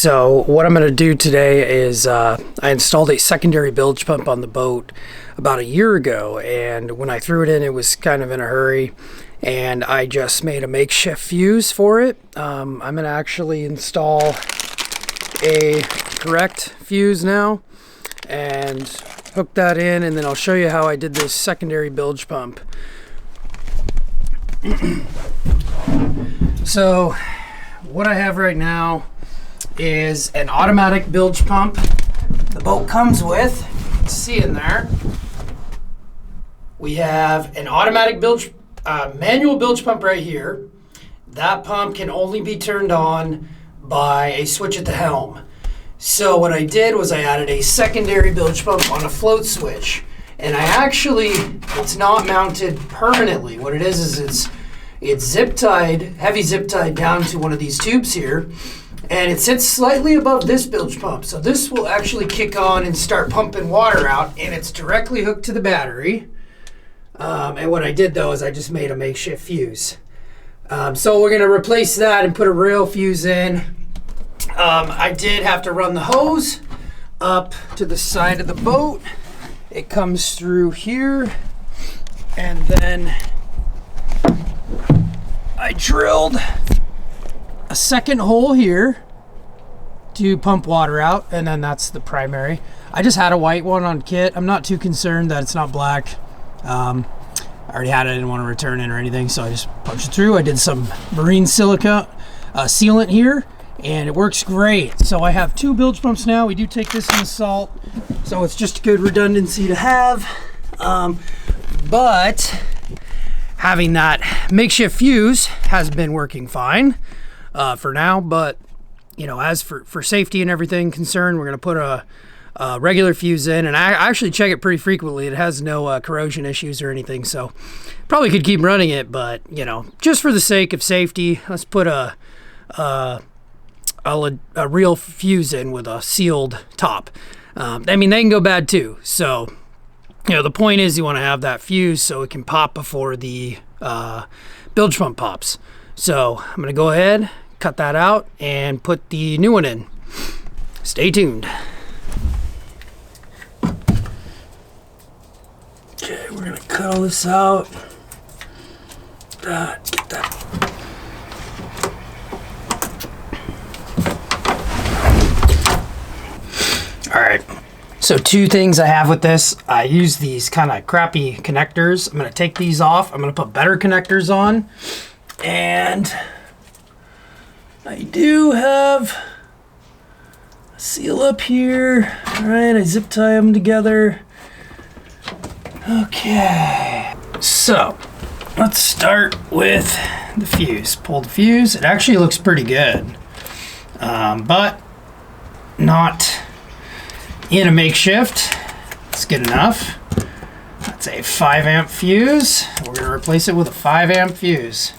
So what I'm going to do today is I installed a secondary bilge pump on the boat about a year ago, and when I threw it in, it was kind of in a hurry, and I just made a makeshift fuse for it. I'm going to actually install a correct fuse now and hook that in, and then I'll show you how I did this secondary bilge pump. So what I have right now is an automatic bilge pump the boat comes with. You can see in there we have an automatic manual bilge pump right here. That pump can only be turned on by a switch at the helm. So what I did was I added a secondary bilge pump on a float switch, and it's not mounted permanently. What it is it's zip tied, heavy zip tied down to one of these tubes here, and it sits slightly above this bilge pump. So this will actually kick on and start pumping water out, and it's directly hooked to the battery. And what I did though is I just made a makeshift fuse. So we're gonna replace that and put a rail fuse in. I did have to run the hose up to the side of the boat. It comes through here, and then I drilled a second hole here to pump water out, and then that's the primary. I just had a white one on kit. I'm not too concerned that it's not black. I already had it, I didn't want to return it or anything, so I just punched it through. I did some marine silica sealant here, and it works great. So I have two bilge pumps now. We do take this in the salt, so it's just good redundancy to have. But having that makeshift fuse has been working fine for now. But you know, as for safety and everything concerned, we're going to put a regular fuse in, and I actually check it pretty frequently. It has no corrosion issues or anything, so probably could keep running it, but you know, just for the sake of safety, let's put a real fuse in with a sealed top. I mean, they can go bad too, so you know, the point is you want to have that fuse so it can pop before the bilge pump pops. So I'm going to go ahead, cut that out, and put the new one in. Stay tuned. Okay, we're going to cut all this out. Get that. All right. So two things I have with this. I use these kind of crappy connectors. I'm going to take these off. I'm going to put better connectors on. And I do have a seal up here. All right, I zip tie them together. Okay. So let's start with the fuse. Pull the fuse. It actually looks pretty good, but not in a makeshift. It's good enough. That's a 5 amp fuse. We're going to replace it with a 5 amp fuse.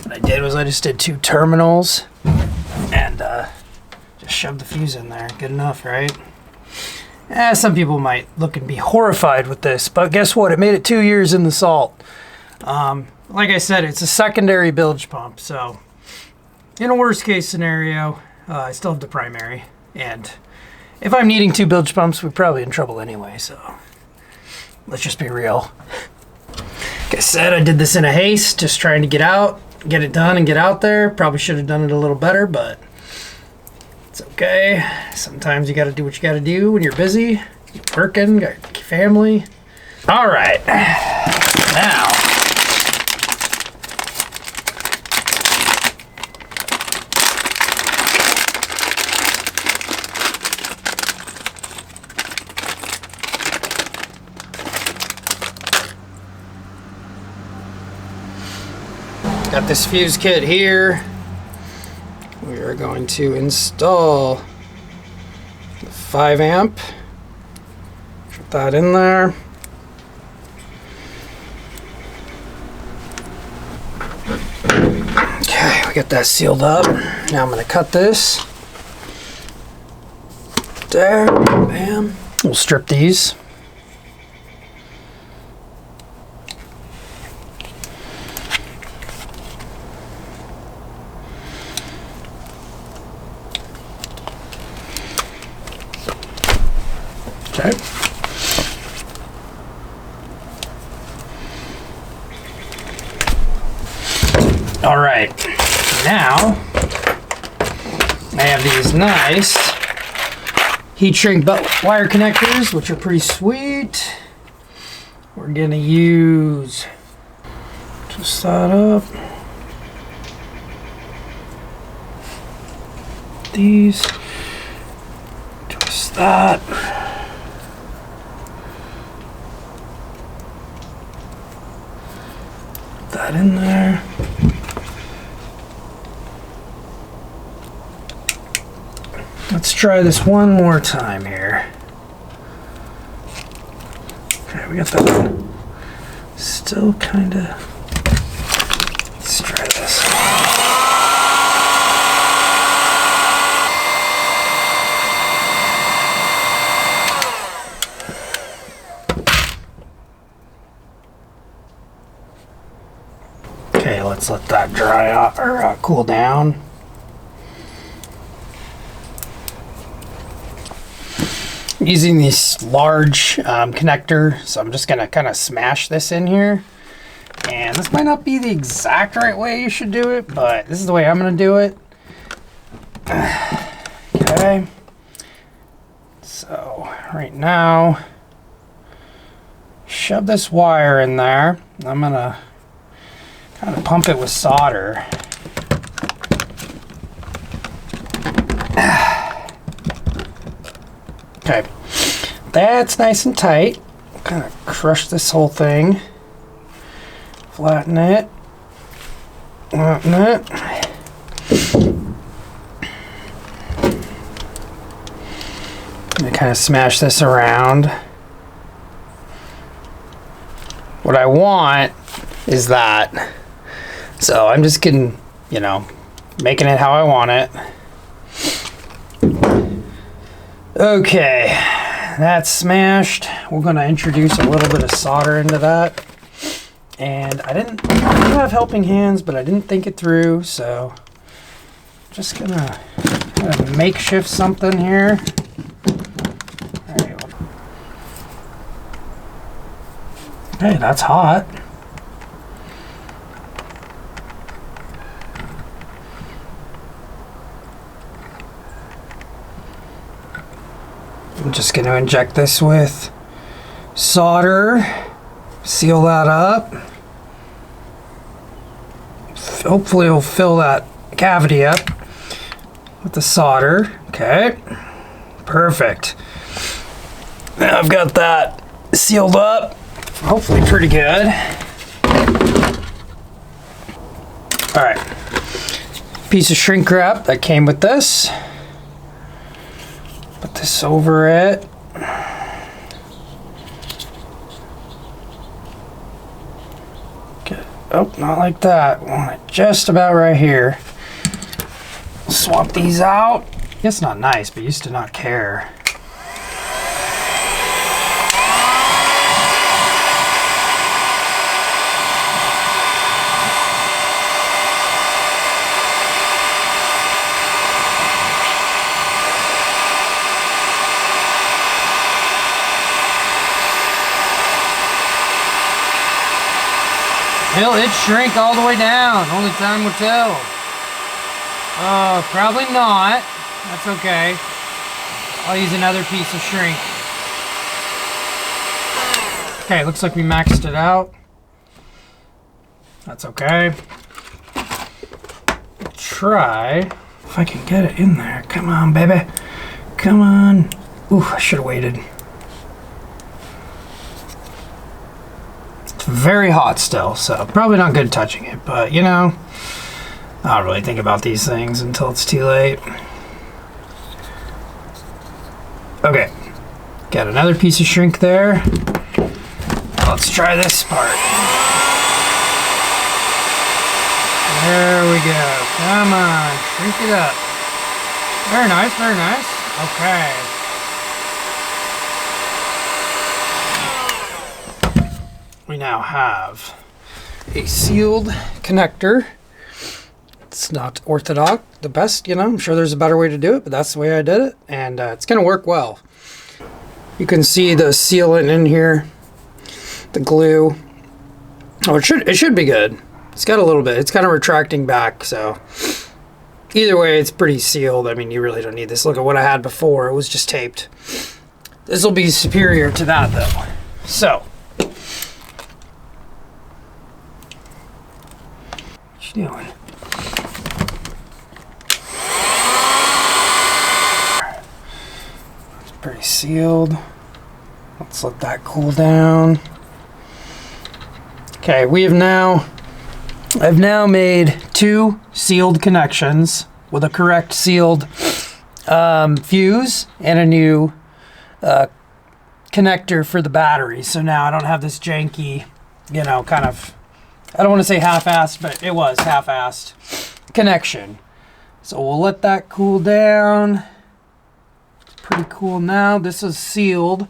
What I did was I just did 2 terminals and just shoved the fuse in there. Good enough, right? Some people might look and be horrified with this, but guess what? It made it 2 years in the salt. Like I said, it's a secondary bilge pump, so in a worst case scenario, I still have the primary, and if I'm needing 2 bilge pumps, we're probably in trouble anyway, so let's just be real. Like I said, I did this in a haste, just trying to get it done and get out there. Probably should have done it a little better, but it's okay. Sometimes you got to do what you got to do when you're busy, you're working, got your family. All right, now got this fuse kit here. We are going to install the 5 amp. Put that in there. Okay, we got that sealed up. Now I'm going to cut this. There, bam. We'll strip these. Okay. All right, now I have these nice heat shrink butt wire connectors, which are pretty sweet. We're gonna use, twist that up. These, twist that. Put that in there. Let's try this one more time here. Okay, we got that one. Still kind of. Let's try this. Okay, let's let that dry out or cool down. Using this large connector, so I'm just gonna kind of smash this in here. And this might not be the exact right way you should do it, but this is the way I'm gonna do it. Okay. So right now, shove this wire in there. I'm gonna kind of pump it with solder. Okay, that's nice and tight. Kind of crush this whole thing. Flatten it. Flatten it. I'm gonna kind of smash this around. What I want is that. So I'm just getting, you know, making it how I want it. Okay, that's smashed. We're gonna introduce a little bit of solder into that. And I do have helping hands, but I didn't think it through, so just gonna kind of makeshift something here. All right. Hey, that's hot. I'm just going to inject this with solder, seal that up. Hopefully it'll fill that cavity up with the solder. Okay, perfect. Now I've got that sealed up, hopefully pretty good. All right, piece of shrink wrap that came with this. Put this over it. Get, oh, not like that. Want it just about right here. Swap these out. It's not nice, but used to not care. Will it shrink all the way down? Only time will tell. Probably not. That's okay. I'll use another piece of shrink. Okay, looks like we maxed it out. That's okay. Try if I can get it in there. Come on, baby. Come on. Ooh, I should have waited. Very hot still, so probably not good touching it, but you know, I don't really think about these things until it's too late. Okay, got another piece of shrink there. Let's try this part. There we go. Come on, shrink it up. Very nice, very nice. Okay. We now have a sealed connector. It's not orthodox, the best, you know. I'm sure there's a better way to do it, but that's the way I did it, and it's going to work well. You can see the sealant in here, the glue. Oh, it should be good. It's got a little bit. It's kind of retracting back, so either way, it's pretty sealed. I mean, you really don't need this. Look at what I had before. It was just taped. This will be superior to that, though. So, what you doing? It's pretty sealed. Let's let that cool down. Okay, I've now made 2 sealed connections with a correct sealed fuse and a new connector for the battery. So now I don't have this janky, you know, kind of, I don't want to say half-assed, but it was half-assed connection. So we'll let that cool down. It's pretty cool now. This is sealed.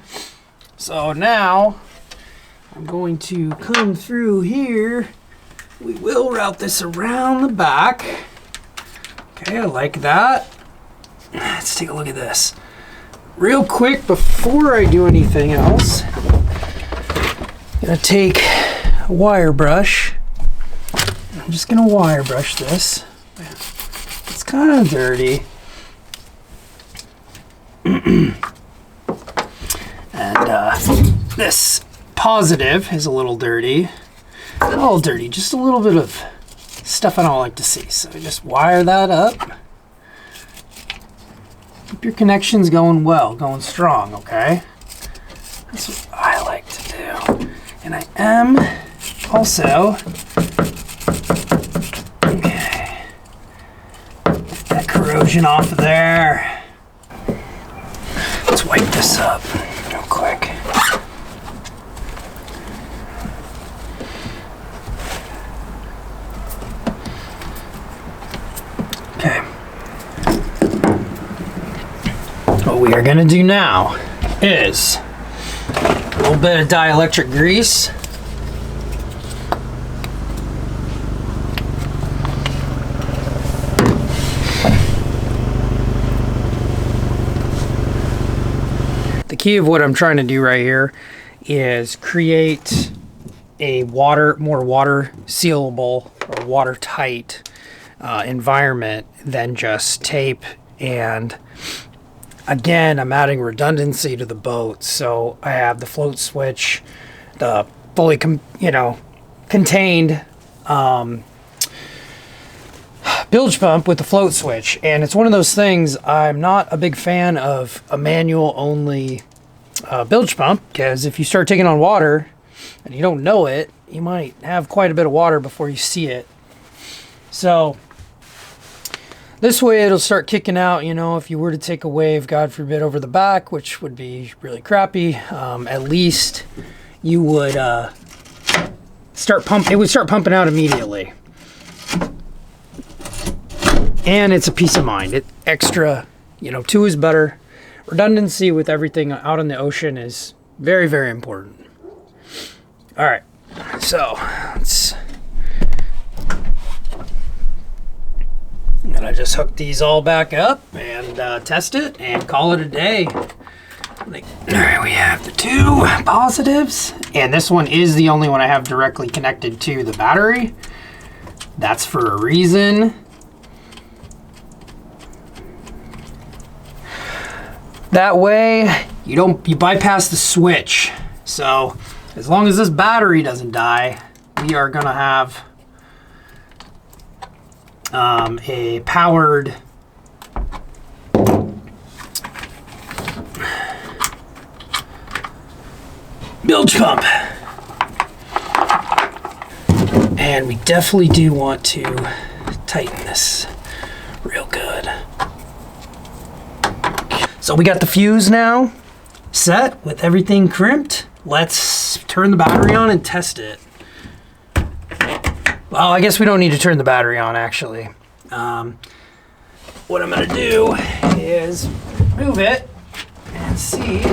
So now I'm going to come through here. We will route this around the back. Okay, I like that. Let's take a look at this. Real quick, before I do anything else, I'm gonna take a wire brush. I'm just gonna wire brush this. It's kind of dirty. And this positive is a little dirty. Not all dirty, just a little bit of stuff I don't like to see. So just wire that up. Keep your connections going well, going strong, okay? That's what I like to do. And I am also, okay, get that corrosion off of there. Let's wipe this up real quick. Okay. What we are going to do now is a little bit of dielectric grease. The key of what I'm trying to do right here is create a more water sealable or watertight environment than just tape. And again, I'm adding redundancy to the boat, so I have the float switch, the fully contained bilge pump with the float switch. And it's one of those things, I'm not a big fan of a manual only bilge pump, because if you start taking on water and you don't know it, you might have quite a bit of water before you see it. So this way it'll start kicking out, you know, if you were to take a wave, God forbid, over the back, which would be really crappy, at least you would it would start pumping out immediately. And it's a peace of mind. It extra, 2 is better. Redundancy with everything out in the ocean is very, very important. All right, so let's, I'm gonna just hook these all back up and test it and call it a day. All right, we have the 2 positives, and this one is the only one I have directly connected to the battery. That's for a reason. That way, you bypass the switch. So as long as this battery doesn't die, we are gonna have a powered bilge pump. And we definitely do want to tighten this real good. So we got the fuse now set with everything crimped. Let's turn the battery on and test it. Well, I guess we don't need to turn the battery on, actually. What I'm gonna do is move it and see.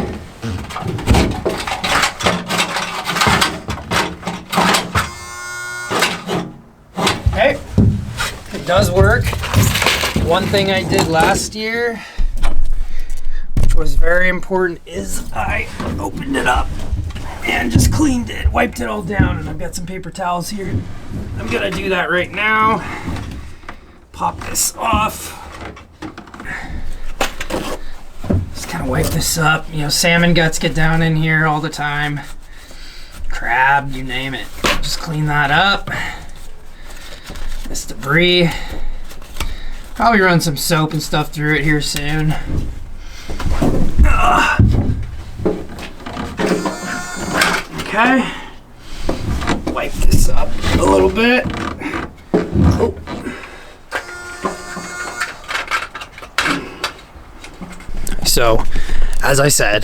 Okay, it does work. One thing I did last year, which was very important is I opened it up and just cleaned it, wiped it all down, and I've got some paper towels here. I'm gonna do that right now. Pop this off. Just kind of wipe this up. You know, salmon guts get down in here all the time. Crab, you name it. Just clean that up. This debris. Probably run some soap and stuff through it here soon. Okay. Wipe this up a little bit. Oh. So, as I said,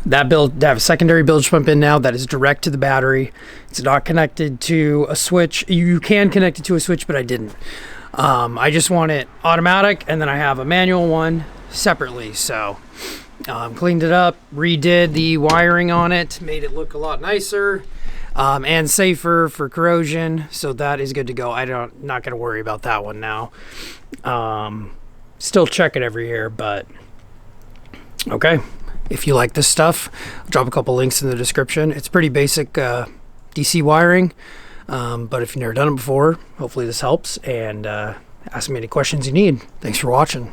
that I have a secondary bilge pump in now that is direct to the battery. It's not connected to a switch. You can connect it to a switch, but I didn't. I just want it automatic, and then I have a manual one separately. So, cleaned it up, redid the wiring on it, made it look a lot nicer and safer for corrosion. So that is good to go. Not going to worry about that one now. Still check it every year, but okay. If you like this stuff, I'll drop a couple links in the description. It's pretty basic DC wiring, but if you've never done it before, hopefully this helps, and ask me any questions you need. Thanks for watching.